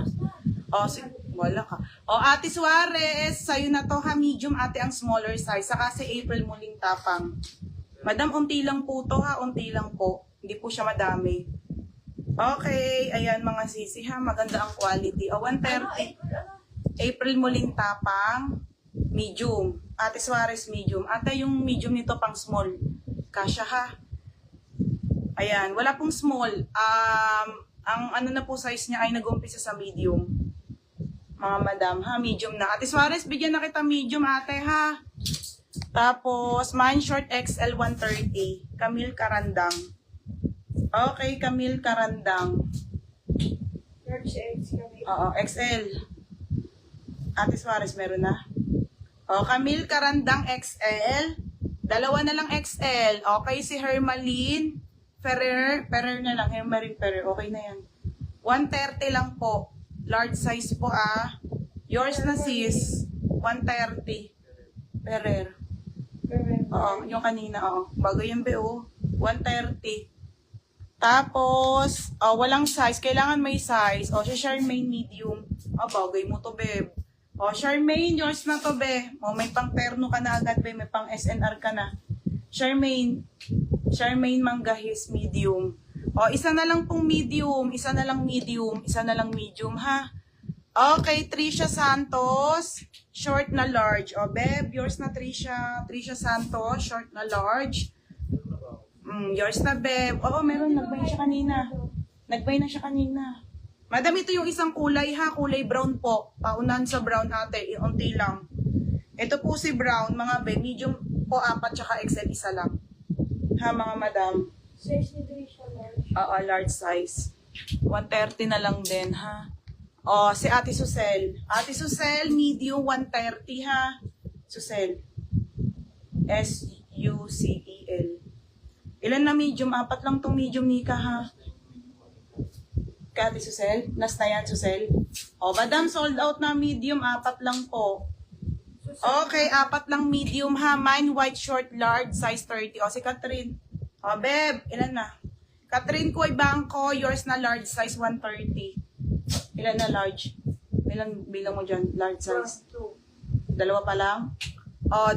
na. O, wala ka. O, Ate Suarez, sa'yo na to ha, medium ate ang smaller size. Saka si April muling tapang. Madam, unti lang po to ha, unti lang po. Hindi po siya madami. Okay, ayan mga sisi ha, maganda ang quality. O, 130. April muling tapang, medium. Ate Suarez, medium. Ate, yung medium nito pang small. Kasya ha. Ayan, wala pong small. Ang ano na po size niya ay nag-umpisa sa medium. Mga madam ha, medium na. Ate Suarez, bigyan na kita medium ate ha. Tapos, man short XL 130. Camille Karandang. Okay, Camille Karandang. Oo, XL. Ate Suarez, meron na. O, Camille Karandang XL. Dalawa na lang XL. Okay, si Hermaline Ferrer. Ferrer na lang. Hermaline Ferrer. Okay na yan. 130 lang po. Large size po ah. Yours na sis. 130. Ferrer. Oo, yung kanina. Oo. Bago yung BO. 130. Tapos, walang size. Kailangan may size. O, si Charmaine medium. Bagay mo to, babe. O, Charmaine, yours na to, be. O, may pang terno ka na agad, be. May pang SNR ka na. Charmaine Manggahis, medium. O, isa na lang pong medium. Isa na lang medium. Isa na lang medium, ha? Okay, Trisha Santos. Short na large. O, beb, yours na, Trisha. Trisha Santos, short na large. Yours na, beb. Oo, meron. Nagbay siya kanina. Nagbay na siya kanina. Madam, ito yung isang kulay ha. Kulay brown po. Paunan sa brown ate. Unti lang. Ito po si brown. Mga be. Medium po 4 tsaka XL isa lang. Ha mga madam. Size ni Trisha large. Oo, large size. 130 na lang din ha. O, si Ate Susel. Ate Susel, medium 130 ha. Susel. S-U-C-E-L. Ilan na medium? 4 lang tong medium Nika ha. Kati Susel? Last na yan, Susel? O, madam, sold out na medium. 4 lang po. Okay, 4 lang medium ha. Mine white short large size 30. O, si Catherine. O, beb, ilan na? Catherine Koy Bangko, yours na large size 130. Ilan na large? Bilang mo dyan, large size. 2. Dalawa pa lang? O,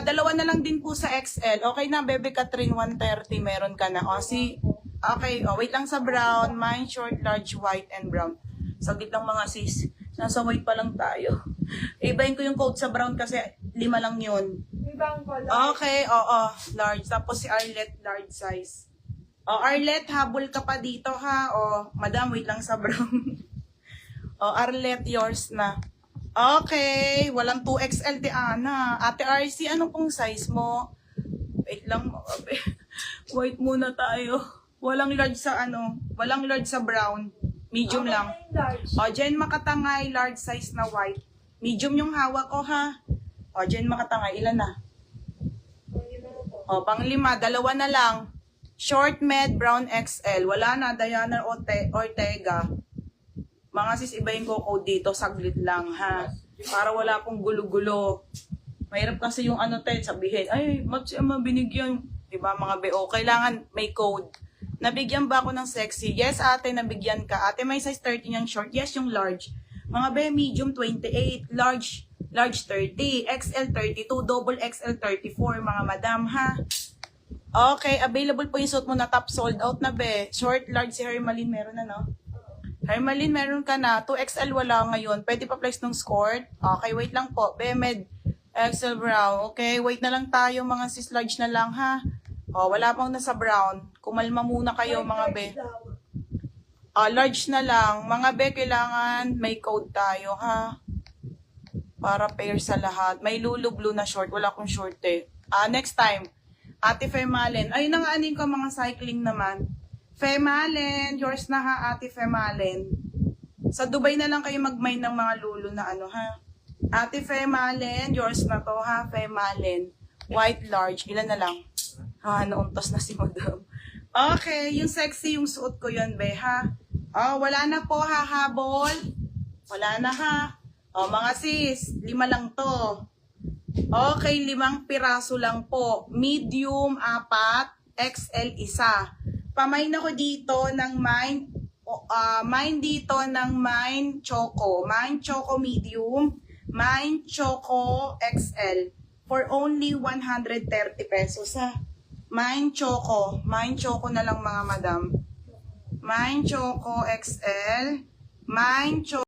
dalawa na lang din po sa XL. Okay na, bebe Catherine, 130. Meron ka na. O, si... Okay, wait lang sa brown. Mine short, large, white, and brown. Saglit lang mga sis. Nasa white pa lang tayo. Ibahin ko yung code sa brown kasi 5 lang yun. Okay, oo. Large. Tapos si Arlette, large size. O, Arlette, habol ka pa dito ha. O, madam, wait lang sa brown. O, Arlette, yours na. Okay, walang 2XL ti Ana. Ate RC, anong pong size mo? Wait lang. White muna tayo. Walang large sa walang large sa brown. Medium lang. O, Jen Makatangay, large size na white. Medium yung hawak ko ha. O, Jen Makatangay, ilan na? O, pang 5, 2 na lang. Short med, brown XL. Wala na, Diana Ortega. Mga sis, ibahin ko code dito, saglit lang ha. Para wala pong gulo-gulo. Mahirap kasi yung sabihin, ay, binigyan. Diba mga BO, kailangan may code. Nabigyan ba ako ng sexy? Yes, ate, nabigyan ka. Ate, may size 30 yung short. Yes, yung large. Mga be, medium 28, large 30, XL 32, double XL 34, mga madam, ha? Okay, available po yung suit mo na top sold out na be. Short, large si Hermaline, meron na, no? Hermaline, meron ka na. 2XL wala ngayon. Pwede pa flex ng skirt. Okay, wait lang po. Be, med, XL brown. Okay, wait na lang tayo, mga sis, large na lang, ha? O, wala pang nasa brown. Kumalma muna kayo, mga be. Large na lang. Mga be, kailangan may code tayo, ha? Para pair sa lahat. May lulu blue na short. Wala akong short, eh. Next time. Ate Femalen. Ayun na nga, anin ko, mga cycling naman. Femalen. Yours na, ha, Ate Femalen. Sa Dubai na lang kayo mag-mine ng mga lulu na ha? Ate Femalen. Yours na to, ha, Femalen. White large. Ilan na lang? Nauntos na si madam. Okay, yung sexy, yung suot ko yun, be, ha? Wala na po, ha, habol. Wala na, ha? Mga sis, 5 lang to. Okay, 5 piraso lang po. Medium, 4, XL, 1. Pamain ako dito ng mine Mine dito ng Mine Choco. Mine Choco Medium. Mine Choco XL. For only 130 pesos ha. Mine Choco. Mine Choco na lang mga madam. Mine Choco XL. Mine Choco.